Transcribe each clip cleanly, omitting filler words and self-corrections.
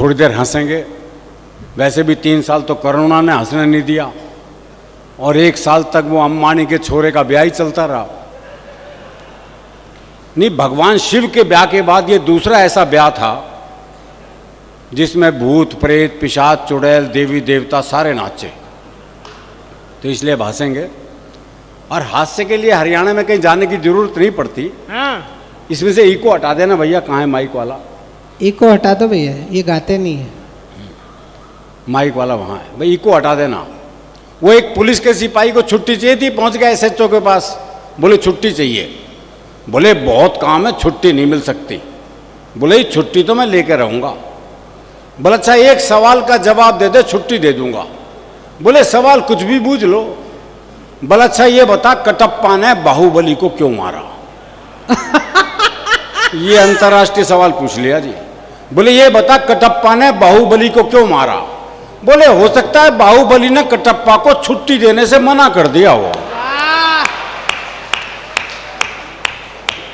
थोड़ी देर हंसेंगे। वैसे भी 3 साल तो कोरोना ने हंसने नहीं दिया, और 1 साल तक वो अंबानी के छोरे का ब्याह ही चलता रहा। नहीं, भगवान शिव के ब्याह के बाद ये दूसरा ऐसा ब्याह था जिसमें भूत प्रेत पिशाच चुड़ैल देवी देवता सारे नाचे। तो इसलिए अब हंसेंगे, और हास्य के लिए हरियाणा में कहीं जाने की जरूरत नहीं पड़ती। हाँ, इसमें से इको हटा देना भैया। कहाँ है माइक वाला? इको हटा दो भैया, ये गाते नहीं है। माइक वाला वहाँ है भाई, इको हटा देना। वो एक पुलिस के सिपाही को छुट्टी चाहिए थी, पहुंच गया एसएचओ के पास, बोले छुट्टी चाहिए। बोले बहुत काम है, छुट्टी नहीं मिल सकती। बोले छुट्टी तो मैं लेके रहूंगा। बोले अच्छा एक सवाल का जवाब दे दे, छुट्टी दे दूंगा। बोले सवाल कुछ भी बूझ लो। बोले अच्छा ये बता, कटप्पा ने बाहुबली को क्यों मारा? ये अंतर्राष्ट्रीय सवाल पूछ लिया जी। बोले ये बता, कटप्पा ने बाहुबली को क्यों मारा? बोले हो सकता है बाहुबली ने कटप्पा को छुट्टी देने से मना कर दिया हो।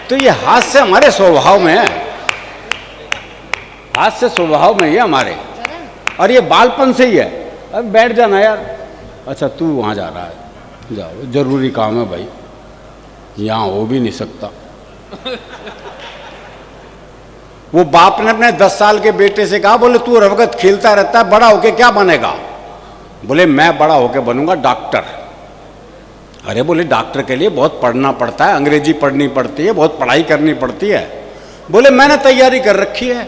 तो ये हास्य हमारे स्वभाव में है, हास्य स्वभाव में ही है हमारे, और ये बालपन से ही है। अब बैठ जाना यार। अच्छा तू वहां जा रहा है, जाओ, जरूरी काम है भाई, यहां हो भी नहीं सकता। वो बाप ने अपने 10 साल के बेटे से कहा, बोले तू रवगत खेलता रहता है, बड़ा होके क्या बनेगा? बोले मैं बड़ा होके बनूंगा डॉक्टर। अरे बोले डॉक्टर के लिए बहुत पढ़ना पड़ता है, अंग्रेजी पढ़नी पड़ती है, बहुत पढ़ाई करनी पड़ती है। बोले मैंने तैयारी कर रखी है।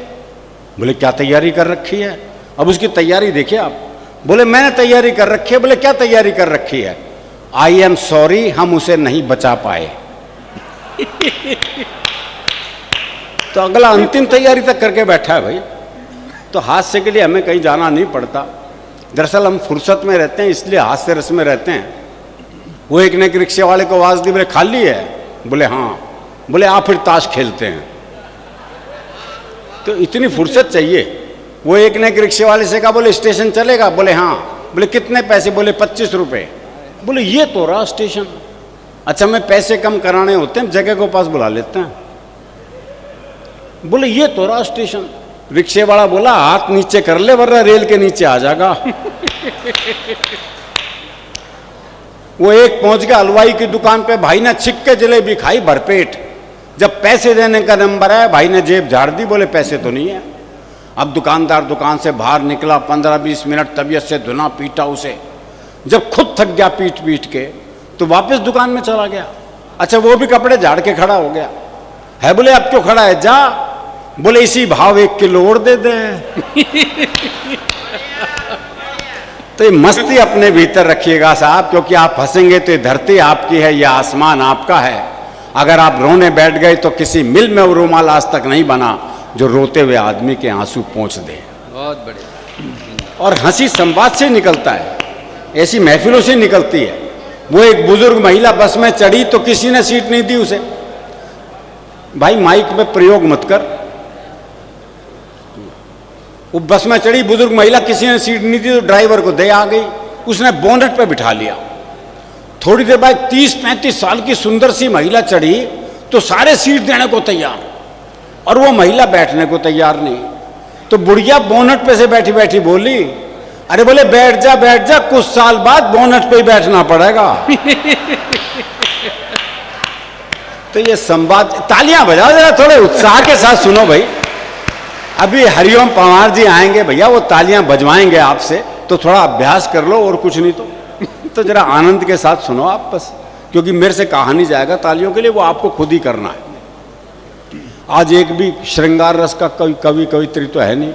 बोले क्या तैयारी कर रखी है? अब उसकी तैयारी देखिए आप। बोले मैंने तैयारी कर रखी है। बोले क्या तैयारी कर रखी है? आई एम सॉरी, हम उसे नहीं बचा पाए। तो अगला अंतिम तैयारी तक करके बैठा है भाई। तो हास्य के लिए हमें कहीं जाना नहीं पड़ता। दरअसल हम फुर्सत में रहते हैं, इसलिए हास्य रस में रहते हैं। वो एक ने रिक्शे वाले को आवाज दी, बोले खाली है? बोले हाँ। बोले आप फिर ताश खेलते हैं। तो इतनी फुर्सत चाहिए। वो एक ने रिक्शे वाले से कहा, बोले स्टेशन चलेगा? बोले हाँ। बोले कितने पैसे? बोले 25 रुपये। बोले ये तो रहा स्टेशन। अच्छा मैं पैसे कम कराने होते हैं, जगह को पास बुला लेते हैं। बोले ये तो रहा स्टेशन। रिक्शे वाला बोला हाथ नीचे कर ले वरना रेल के नीचे आ जाएगा। वो एक पहुंच गया हलवाई की दुकान पे, भाई ने छिक के जलेबी खाई भरपेट। जब पैसे देने का नंबर आया, भाई ने जेब झाड़ दी, बोले पैसे तो नहीं है। अब दुकानदार दुकान से बाहर निकला, 15-20 मिनट तबीयत से धुना पीटा उसे। जब खुद थक गया पीट पीट के, तो वापस दुकान में चला गया। अच्छा वो भी कपड़े झाड़ के खड़ा हो गया है। बोले अब क्यों खड़ा है? जा। बोले इसी भाव 1 किलो और दे दे। तो ये मस्ती अपने भीतर रखिएगा साहब, क्योंकि आप हंसेंगे तो ये धरती आपकी है, यह आसमान आपका है। अगर आप रोने बैठ गए तो किसी मिल में वो रुमाल आज तक नहीं बना जो रोते हुए आदमी के आंसू पोंछ दे। बहुत बढ़िया। और हंसी संवाद से निकलता है, ऐसी महफिलों से निकलती है। वो एक बुजुर्ग महिला बस में चढ़ी तो किसी ने सीट नहीं दी उसे। भाई माइक में प्रयोग मत कर। वो बस में चढ़ी बुजुर्ग महिला, किसी ने सीट नहीं दी तो ड्राइवर को दे आ गई। उसने बोनट पे बिठा लिया। थोड़ी देर बाद 30-35 साल की सुंदर सी महिला चढ़ी तो सारे सीट देने को तैयार, और वो महिला बैठने को तैयार नहीं। तो बुढ़िया बोनट पे से बैठी बैठी बोली, अरे बोले बैठ जा, कुछ साल बाद बोनट पे ही बैठना पड़ेगा। तो ये संवाद, तालियां बजाओ जरा, थोड़े उत्साह के साथ सुनो भाई। अभी हरिओम पवार जी आएंगे भैया, वो तालियां बजवाएंगे आपसे, तो थोड़ा अभ्यास कर लो और कुछ नहीं तो जरा आनंद के साथ सुनो आप बस, क्योंकि मेरे से कहा नहीं जाएगा तालियों के लिए, वो आपको खुद ही करना है। आज एक भी श्रृंगार रस का कवित्री तो है नहीं,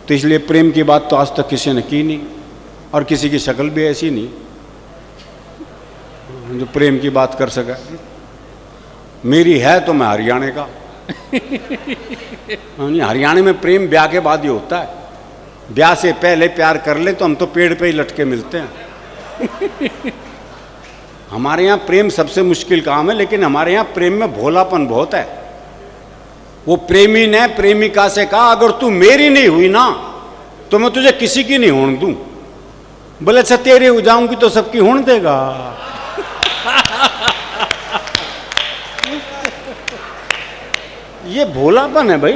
तो इसलिए प्रेम की बात तो आज तक किसी ने की नहीं, और किसी की शक्ल भी ऐसी नहीं जो प्रेम की बात कर सके। मेरी है तो मैं हरियाणा का। हरियाणा में प्रेम ब्याह के बाद ही होता है। ब्याह से पहले प्यार कर ले तो हम तो पेड़ पे ही लटके मिलते हैं। हमारे यहाँ प्रेम सबसे मुश्किल काम है, लेकिन हमारे यहाँ प्रेम में भोलापन बहुत है। वो प्रेमी ने प्रेमिका से कहा, अगर तू मेरी नहीं हुई ना तो मैं तुझे किसी की नहीं होने दूं। बोले अच्छा तेरी हो जाऊंगी तो सबकी होने देगा। ये भोलापन है भाई।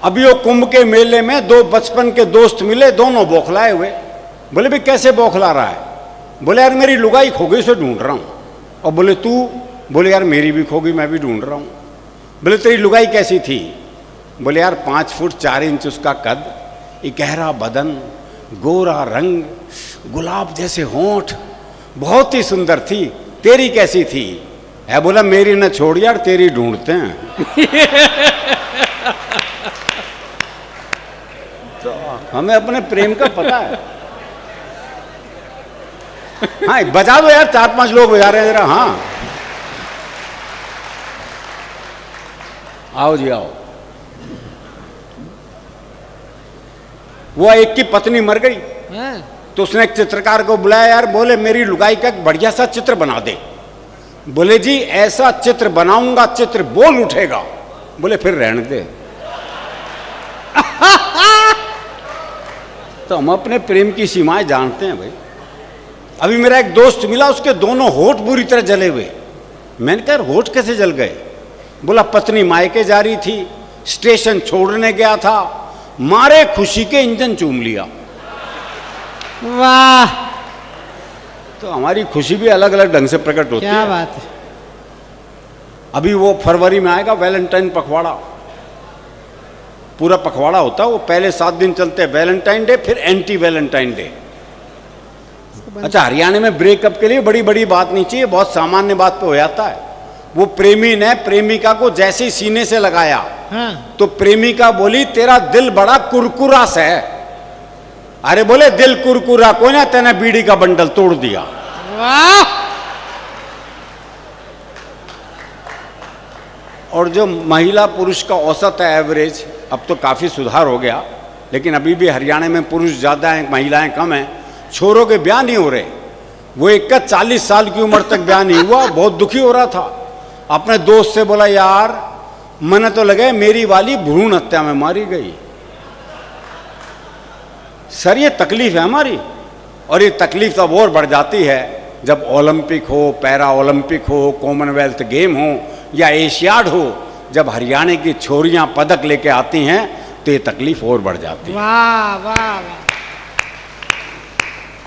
अभी वो कुंभ के मेले में दो बचपन के दोस्त मिले, दोनों बौखलाए हुए। बोले भाई कैसे बौखला रहा है? बोले यार मेरी लुगाई खो गई, उसे ढूंढ रहा हूँ। और बोले तू? बोले यार मेरी भी खो गई, मैं भी ढूंढ रहा हूँ। बोले तेरी लुगाई कैसी थी? बोले यार 5 फुट 4 इंच उसका कद, गहरा बदन, गोरा रंग, गुलाब जैसे होंठ, बहुत ही सुंदर थी। तेरी कैसी थी? है बोला मेरी न छोड़ यार, तेरी ढूंढते हैं। तो हमें अपने प्रेम का पता है। हाँ बजा दो यार, 4-5 लोग बजा रहे हैं जरा। हाँ आओ जी आओ। वो एक की पत्नी मर गई, हाँ। तो उसने एक चित्रकार को बुलाया, यार बोले मेरी लुगाई का एक बढ़िया सा चित्र बना दे। बोले जी ऐसा चित्र बनाऊंगा चित्र बोल उठेगा। बोले फिर रहने दे। तो हम अपने प्रेम की सीमाएं जानते हैं भाई। अभी मेरा एक दोस्त मिला, उसके दोनों होठ बुरी तरह जले हुए। मैंने कहा होठ कैसे जल गए? बोला पत्नी मायके जा रही थी, स्टेशन छोड़ने गया था, मारे खुशी के इंजन चूम लिया। वाह तो हमारी खुशी भी अलग अलग ढंग से प्रकट होती क्या है। बात है। अभी वो फरवरी में आएगा वैलेंटाइन पखवाड़ा, पूरा पखवाड़ा होता है। वो पहले 7 दिन चलते हैं, वैलेंटाइन डे, फिर एंटी वैलेंटाइन डे। अच्छा हरियाणा में ब्रेकअप के लिए बड़ी बड़ी बात नहीं चाहिए, बहुत सामान्य बात पे हो जाता है। वो प्रेमी ने प्रेमिका को जैसे ही सीने से लगाया, हाँ। तो प्रेमिका बोली तेरा दिल बड़ा कुरकुरा सा है। अरे बोले दिल कुरकुरा को ना, तेने बीड़ी का बंडल तोड़ दिया। वाह। और जो महिला पुरुष का औसत है एवरेज, अब तो काफी सुधार हो गया, लेकिन अभी भी हरियाणा में पुरुष ज्यादा हैं, महिलाएं कम हैं। छोरों के ब्याह नहीं हो रहे। वो एक का 40 साल की उम्र तक ब्याह नहीं हुआ, बहुत दुखी हो रहा था। अपने दोस्त से बोला यार मैंने तो लगे मेरी वाली भ्रूण हत्या में मारी गई। सर ये तकलीफ है हमारी। और ये तकलीफ तब और बढ़ जाती है जब ओलंपिक हो, पैरा ओलंपिक हो, कॉमनवेल्थ गेम हो या एशियाड हो, जब हरियाणा की छोरियां पदक लेके आती हैं तो ये तकलीफ और बढ़ जाती है। वाह वाह वाह।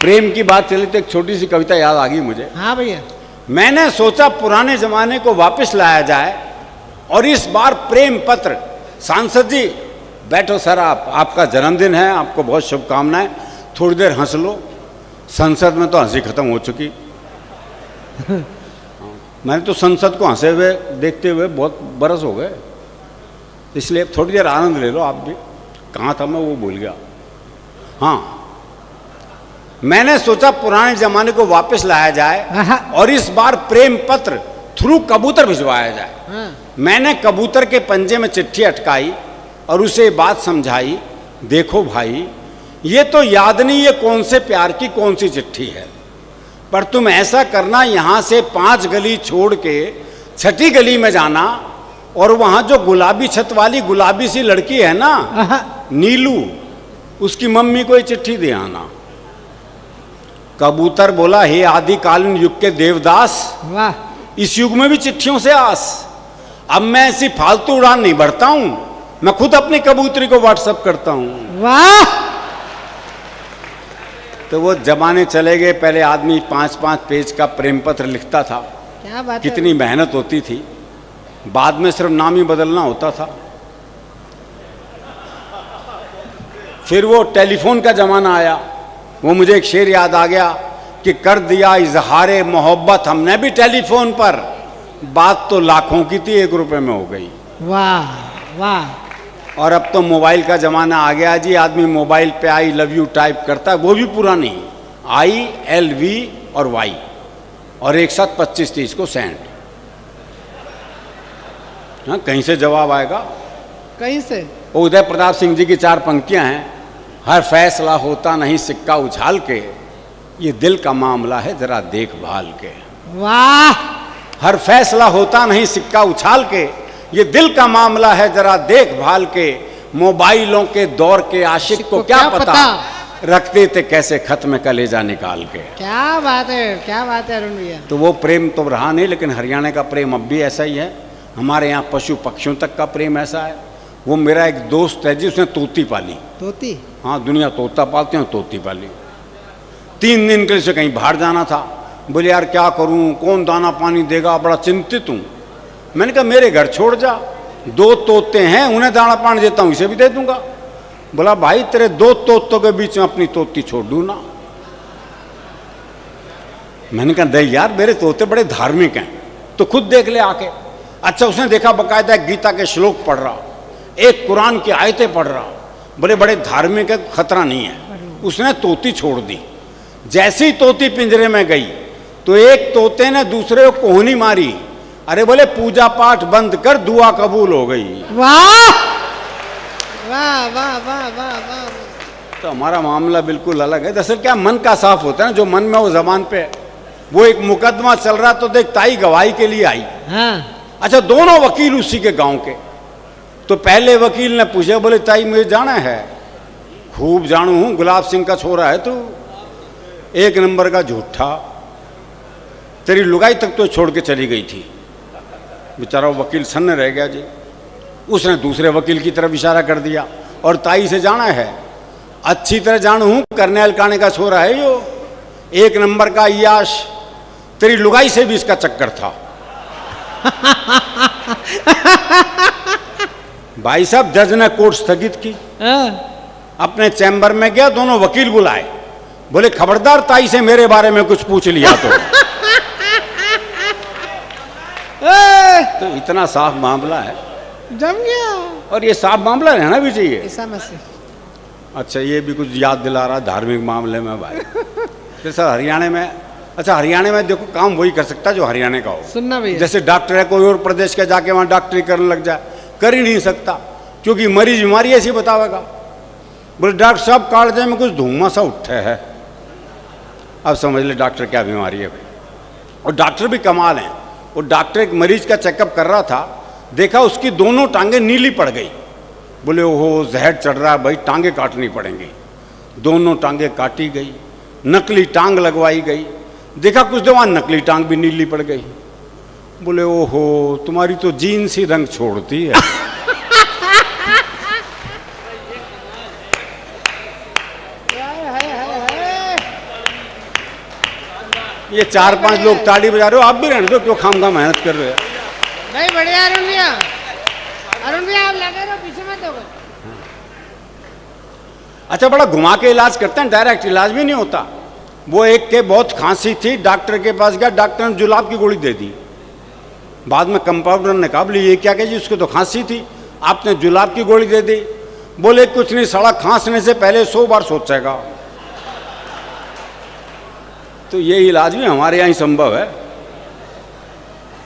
प्रेम की बात चली तो एक छोटी सी कविता याद आ गई मुझे। हाँ भैया। मैंने सोचा पुराने जमाने को वापस लाया जाए और इस बार प्रेम पत्र। सांसद जी बैठो सर, आपका जन्मदिन है, आपको बहुत शुभकामनाएं, थोड़ी देर हंस लो। संसद में तो हंसी खत्म हो चुकी। मैंने तो संसद को हंसे हुए देखते हुए बहुत बरस हो गए, इसलिए थोड़ी देर आनंद ले लो आप भी। कहाँ था मैं वो भूल गया। हाँ, मैंने सोचा पुराने जमाने को वापस लाया जाए और इस बार प्रेम पत्र थ्रू कबूतर भिजवाया जाए। हाँ। मैंने कबूतर के पंजे में चिट्ठी अटकाई और उसे बात समझाई, देखो भाई ये तो याद नहीं ये कौन से प्यार की कौन सी चिट्ठी है, पर तुम ऐसा करना यहाँ से 5 गली छोड़ के 6ठी गली में जाना और वहाँ जो गुलाबी छत वाली गुलाबी सी लड़की है ना नीलू, उसकी मम्मी को ये चिट्ठी दे आना। कबूतर बोला हे आदिकालीन युग के देवदास, वाह। इस युग में भी चिट्ठियों से आस। अब मैं ऐसी फालतू उड़ान नहीं भरता हूं, मैं खुद अपनी कबूतरी को व्हाट्सएप करता हूं। वाह। तो वो जमाने चले गए, पहले आदमी 5-5 पेज का प्रेम पत्र लिखता था, क्या बात है। कितनी मेहनत होती थी, बाद में सिर्फ नाम ही बदलना होता था। फिर वो टेलीफोन का जमाना आया, वो मुझे एक शेर याद आ गया कि कर दिया इजहारे मोहब्बत हमने भी टेलीफोन पर, बात तो लाखों की थी 1 रुपए में हो गई। वाह वाह। और अब तो मोबाइल का जमाना आ गया जी, आदमी मोबाइल पे आई लव यू टाइप करता है, वो भी पूरा नहीं, ILV और Y और एक साथ 25-30 को सेंड। हाँ, कहीं से जवाब आएगा, कहीं से। उदय प्रताप सिंह जी की 4 पंक्तियां हैं, हर फैसला होता नहीं सिक्का उछाल के, ये दिल का मामला है जरा देखभाल के। वाह। हर फैसला होता नहीं सिक्का उछाल के, ये दिल का मामला है जरा देखभाल के। मोबाइलों के दौर के आशिक को क्या पता, रखते थे कैसे खत में कलेजा निकाल के। क्या बात है, क्या बात है अरुण भैया। तो वो प्रेम तो रहा नहीं, लेकिन हरियाणा का प्रेम अब भी ऐसा ही है। हमारे यहाँ पशु पक्षियों तक का प्रेम ऐसा है। वो मेरा एक दोस्त है जी, उसने तोती पाली। तोती? हाँ, दुनिया तोता पालते हैं, तोती पाली। 3 दिन के लिए से कहीं बाहर जाना था। बोले यार क्या करूं, कौन दाना पानी देगा, बड़ा चिंतित हूं। मैंने कहा मेरे घर छोड़ जा, 2 तोते हैं, उन्हें दाना पानी देता हूं, इसे भी दे दूंगा। बोला भाई तेरे 2 तोतों के बीच में अपनी तोती छोड़ दूं ना। मैंने कहा नहीं यार, मेरे तोते बड़े धार्मिक हैं, तो खुद देख ले आके। अच्छा, उसने देखा बकायदा गीता के श्लोक पढ़ रहा, एक कुरान की आयतें पढ़ रहा, बोले बड़े धार्मिक है, खतरा नहीं है। उसने तोती छोड़ दी। जैसे ही तोती पिंजरे में गई तो एक तोते ने दूसरे को कोहनी मारी। अरे बोले पूजा पाठ बंद कर, दुआ कबूल हो गई। वाह वाह वाह वाह वाह वाह। तो हमारा मामला बिल्कुल अलग है। दरअसल क्या, मन का साफ होता है ना, जो मन में वो जबान पे है। वो एक मुकदमा चल रहा तो देख, ताई गवाही के लिए आई। हाँ। अच्छा, दोनों वकील उसी के गांव के। तो पहले वकील ने पूछा, बोले ताई मुझे जाना है। खूब जानू हूं, गुलाब सिंह का छोरा है तू, 1 नंबर का झूठा, तेरी लुगाई तक तो छोड़ के चली गई थी। बेचारा वकील सन्न रह गया जी। उसने दूसरे वकील की तरफ इशारा कर दिया, और ताई से जाना है। अच्छी तरह जानू हूं, करनेल काने का छोरा है यो, 1 नंबर का अय्याश, तेरी लुगाई से भी इसका चक्कर था। भाई साहब, जज ने कोर्ट स्थगित की, अपने चैम्बर में गया, दोनों वकील बुलाए। बोले खबरदार ताई से मेरे बारे में कुछ पूछ लिया तो इतना साफ मामला है, जम गया। और ये साफ मामला रहना भी चाहिए। ईसा मसीह। अच्छा, ये भी कुछ याद दिला रहा धार्मिक मामले में भाई। तो सर हरियाणा में, अच्छा हरियाणा में देखो, काम वही कर सकता है जो हरियाणा का हो। सुनना भैया, जैसे डॉक्टर है, कोई और प्रदेश के जाके वहाँ डॉक्टरी करने लग जाए, कर ही नहीं सकता, क्योंकि मरीज बीमारी ऐसी बतावेगा। बोले डॉक्टर साहब कालजे में कुछ धुआं सा उठे है। अब समझ ले डॉक्टर क्या बीमारी है भाई। और डॉक्टर भी कमाल हैं। वो डॉक्टर एक मरीज का चेकअप कर रहा था, देखा उसकी दोनों टांगें नीली पड़ गई। बोले ओहो जहर चढ़ रहा है भाई, टांगें काटनी पड़ेंगी। दोनों टांगें काटी गई, नकली टांग लगवाई गई। देखा कुछ देर बाद नकली टांग भी नीली पड़ गई। बोले ओहो तुम्हारी तो जीन्स ही रंग छोड़ती है। ये 4-5 लोग ताली बजा रहे हो, आप भी रहने दो, क्यों खामखा मेहनत कर रहे हो। नहीं बढ़िया अरुण भैया, अरुण भैया आप लगे रहो, पीछे मत हो। अच्छा, बड़ा घुमा के इलाज करते हैं, डायरेक्ट इलाज भी नहीं होता। वो एक के बहुत खांसी थी, डॉक्टर के पास गया, डॉक्टर ने जुलाब की गोली दे दी। बाद में कंपाउंडर ने कहा बोले ये क्या कहे जी, उसको तो खांसी थी, आपने जुलाब की गोली दे दी। बोले कुछ नहीं, साला खांसने से पहले 100 बार सोचेगा। तो ये इलाज भी हमारे यहाँ ही संभव है।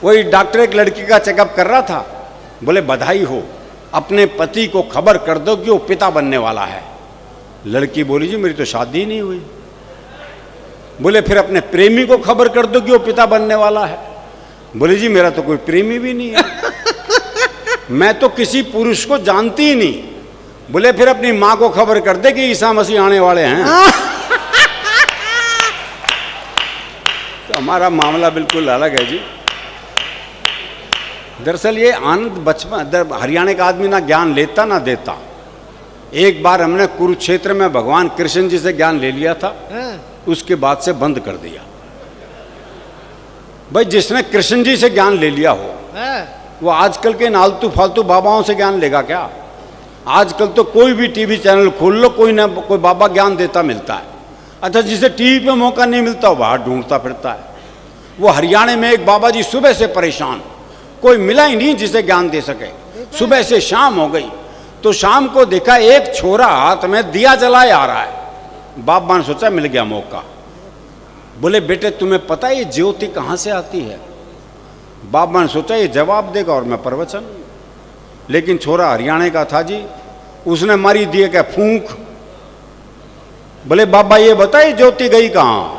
वही डॉक्टर एक लड़की का चेकअप कर रहा था। बोले बधाई हो, अपने पति को खबर कर दो कि वो पिता बनने वाला है। लड़की बोली जी मेरी तो शादी ही नहीं हुई। बोले फिर अपने प्रेमी को खबर कर दो कि वो पिता बनने वाला है। बोले जी मेरा तो कोई प्रेमी भी नहीं है, मैं तो किसी पुरुष को जानती ही नहीं। बोले फिर अपनी माँ को खबर कर दे कि ईसा मसीह आने वाले हैं। तो हमारा मामला बिल्कुल अलग है जी। दरअसल ये आनंद बचपन, हरियाणा का आदमी ना ज्ञान लेता ना देता। एक बार हमने कुरुक्षेत्र में भगवान कृष्ण जी से ज्ञान ले लिया था, उसके बाद से बंद कर दिया। भाई जिसने कृष्ण जी से ज्ञान ले लिया हो वो आजकल के नालतू फालतू बाबाओं से ज्ञान लेगा क्या? आजकल तो कोई भी टीवी चैनल खोल लो, कोई ना कोई बाबा ज्ञान देता मिलता है। अच्छा, जिसे टीवी पे मौका नहीं मिलता वो बाहर ढूंढता फिरता है। वो हरियाणा में एक बाबा जी सुबह से परेशान, कोई मिला ही नहीं जिसे ज्ञान दे सके। सुबह से शाम हो गई तो शाम को देखा एक छोरा हाथ में दिया जलाए आ रहा है। बाबा ने सोचा मिल गया मौका। बोले बेटे तुम्हें पता है ये ज्योति कहाँ से आती है? बाबा ने सोचा ये जवाब देगा और मैं प्रवचन। लेकिन छोरा हरियाणा का था जी, उसने मारी दिए क्या फूंक। बोले बाबा ये बताइए ज्योति गई कहाँ?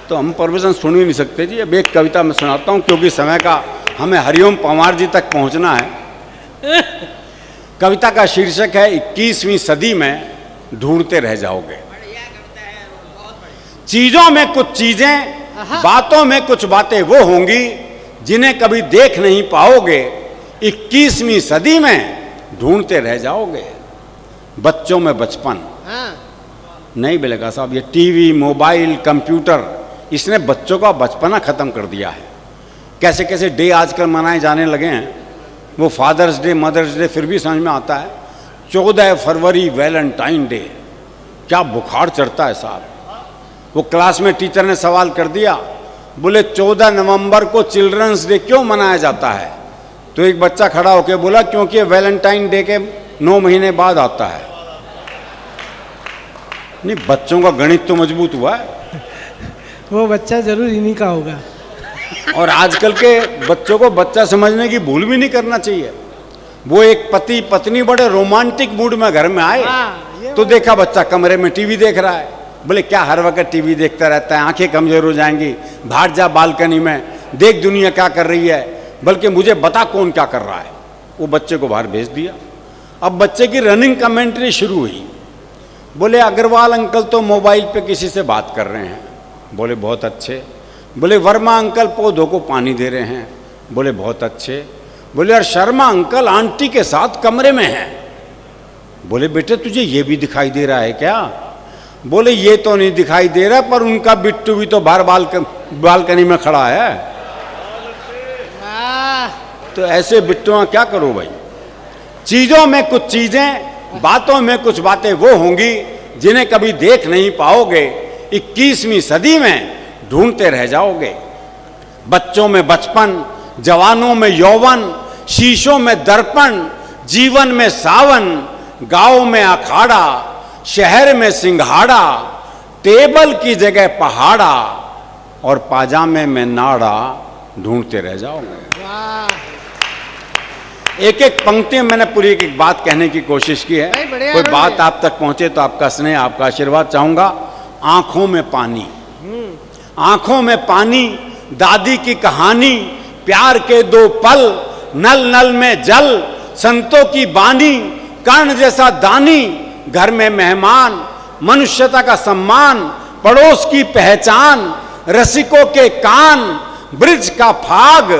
तो हम प्रवचन सुन ही नहीं सकते जी। अब एक कविता मैं सुनाता हूँ क्योंकि समय का हमें हरिओम पंवार जी तक पहुँचना है। कविता का शीर्षक है 21वीं सदी में ढूंढते रह जाओगे। चीजों में कुछ चीजें, बातों में कुछ बातें वो होंगी जिन्हें कभी देख नहीं पाओगे, 21वीं सदी में ढूंढते रह जाओगे बच्चों में बचपन। हाँ नहीं मिलेगा साहब, ये टीवी, मोबाइल, कंप्यूटर, इसने बच्चों का बचपना खत्म कर दिया है। कैसे कैसे डे आजकल मनाए जाने लगे हैं, वो फादर्स डे, मदर्स डे, फिर भी समझ में आता है। 14 फरवरी वैलेंटाइन डे, क्या बुखार चढ़ता है साहब। वो क्लास में टीचर ने सवाल कर दिया, बोले 14 नवंबर को चिल्ड्रंस डे क्यों मनाया जाता है? तो एक बच्चा खड़ा होकर बोला, क्योंकि वैलेंटाइन डे के 9 महीने बाद आता है। नहीं, बच्चों का गणित तो मजबूत हुआ है। वो बच्चा जरूर इन्हीं का होगा। और आजकल के बच्चों को बच्चा समझने की भूल भी नहीं करना चाहिए। वो एक पति पत्नी बड़े रोमांटिक मूड में घर में आए, तो देखा बच्चा कमरे में टीवी देख रहा है। बोले क्या हर वक्त टीवी देखता रहता है, आंखें कमजोर हो जाएंगी, बाहर जा बालकनी में देख दुनिया क्या कर रही है, बल्कि मुझे बता कौन क्या कर रहा है। वो बच्चे को बाहर भेज दिया। अब बच्चे की रनिंग कमेंट्री शुरू हुई। बोले अग्रवाल अंकल तो मोबाइल पे किसी से बात कर रहे हैं। बोले बहुत अच्छे। बोले वर्मा अंकल पौधों को पानी दे रहे हैं। बोले बहुत अच्छे। बोले और शर्मा अंकल आंटी के साथ कमरे में हैं। बोले बेटे तुझे ये भी दिखाई दे रहा है क्या? बोले ये तो नहीं दिखाई दे रहा, पर उनका बिट्टू भी तो बाहर बालकनी में खड़ा है। तो ऐसे बिट्टुआ क्या करो भाई। चीजों में कुछ चीजें, बातों में कुछ बातें वो होंगी जिन्हें कभी देख नहीं पाओगे। 21वीं सदी में ढूंढते रह जाओगे बच्चों में बचपन, जवानों में यौवन, शीशों में दर्पण, जीवन में सावन, गांव में अखाड़ा, शहर में सिंघाड़ा, टेबल की जगह पहाड़ा और पाजामे में नाड़ा। ढूंढते रह जाओगे। एक एक पंक्ति में मैंने पूरी एक एक बात कहने की कोशिश की है। कोई बात आप तक पहुंचे तो आपका स्नेह, आपका आशीर्वाद चाहूंगा। आंखों में पानी, आंखों में पानी, दादी की कहानी, प्यार के 2 पल, नल नल में जल, संतों की बानी, कर्ण जैसा दानी, घर में मेहमान, मनुष्यता का सम्मान, पड़ोस की पहचान, रसिकों के कान, ब्रिज का फाग,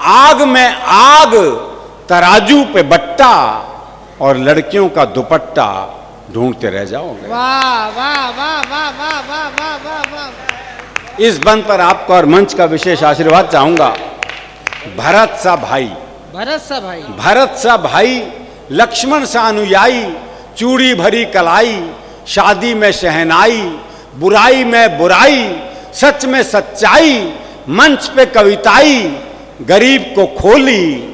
आग में आग, तराजू पे बट्टा और लड़कियों का दुपट्टा। ढूंढते रह जाओगे। वाह वाह वाह वाह वाह वाह वाह वाह वाह। इस बंद पर आपका और मंच का विशेष आशीर्वाद चाहूंगा। भरत सा भाई, भरत सा भाई, भरत सा भाई, लक्ष्मण सा अनुयायी, चूड़ी भरी कलाई, शादी में शहनाई, बुराई में बुराई, सच में सच्चाई, मंच पे कविताई, गरीब को खोली,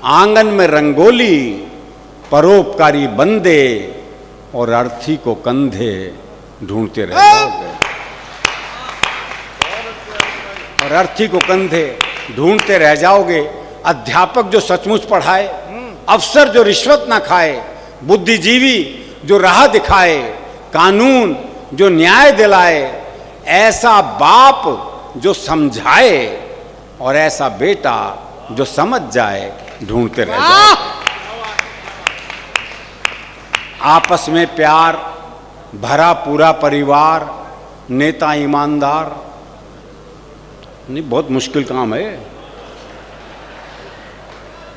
आंगन में रंगोली, परोपकारी बंदे और अर्थी को कंधे। ढूंढते रह जाओगे। और अर्थी को कंधे ढूंढते रह जाओगे। अध्यापक जो सचमुच पढ़ाए, अफसर जो रिश्वत ना खाए, बुद्धिजीवी जो राह दिखाए, कानून जो न्याय दिलाए, ऐसा बाप जो समझाए और ऐसा बेटा जो समझ जाए। ढूंढते रह जाओगे। आपस में प्यार भरा पूरा परिवार, नेता ईमानदार। नहीं, बहुत मुश्किल काम है।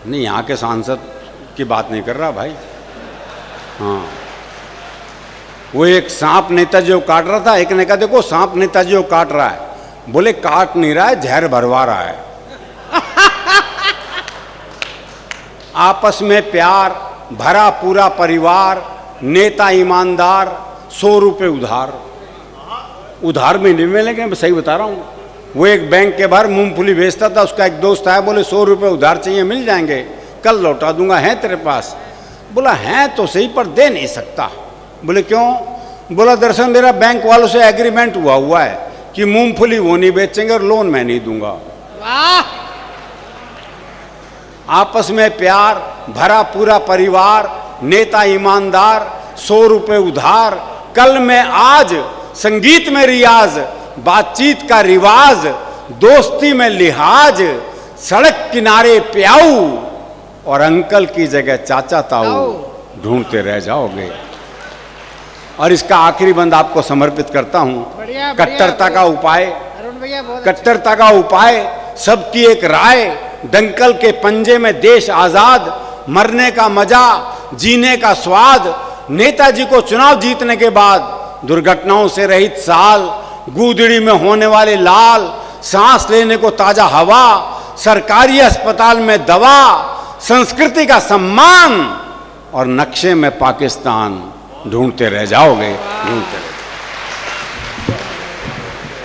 नहीं, यहाँ के सांसद की बात नहीं कर रहा भाई। हाँ, वो एक सांप नेताजी को काट रहा था। एक ने कहा देखो सांप नेताजी को काट रहा है। बोले काट नहीं रहा है, जहर भरवा रहा है। आपस में प्यार भरा पूरा परिवार, नेता ईमानदार, 100 रुपये उधार। उधार में नहीं मिलेंगे, मैं सही बता रहा हूँ। वो एक बैंक के बाहर मूंगफली बेचता था, उसका एक दोस्त आया, बोले 100 रुपये उधार चाहिए, मिल जाएंगे, कल लौटा दूंगा, है तेरे पास? बोला है तो सही, पर दे नहीं सकता। बोले क्यों? बोला दरअसल मेरा बैंक वालों से एग्रीमेंट हुआ है कि मूंगफली वो नहीं बेचेंगे और लोन मैं नहीं दूंगा। वाह। आपस में प्यार भरा पूरा परिवार, नेता ईमानदार, 100 रुपये उधार, कल में आज, संगीत में रियाज, बातचीत का रिवाज, दोस्ती में लिहाज, सड़क किनारे प्याऊ और अंकल की जगह चाचा ताऊ। ढूंढते रह जाओगे। और इसका आखिरी बंद आपको समर्पित करता हूं। कट्टरता का उपाय, अरुण भैया बहुत कट्टरता का उपाय, सबकी एक राय, दंगल के पंजे में देश आजाद, मरने का मजा, जीने का स्वाद, नेताजी को चुनाव जीतने के बाद दुर्घटनाओं से रहित साल, गूदड़ी में होने वाले लाल, सांस लेने को ताजा हवा, सरकारी अस्पताल में दवा, संस्कृति का सम्मान और नक्शे में पाकिस्तान ढूंढते रह जाओगे, ढूंढते रह जाओगे।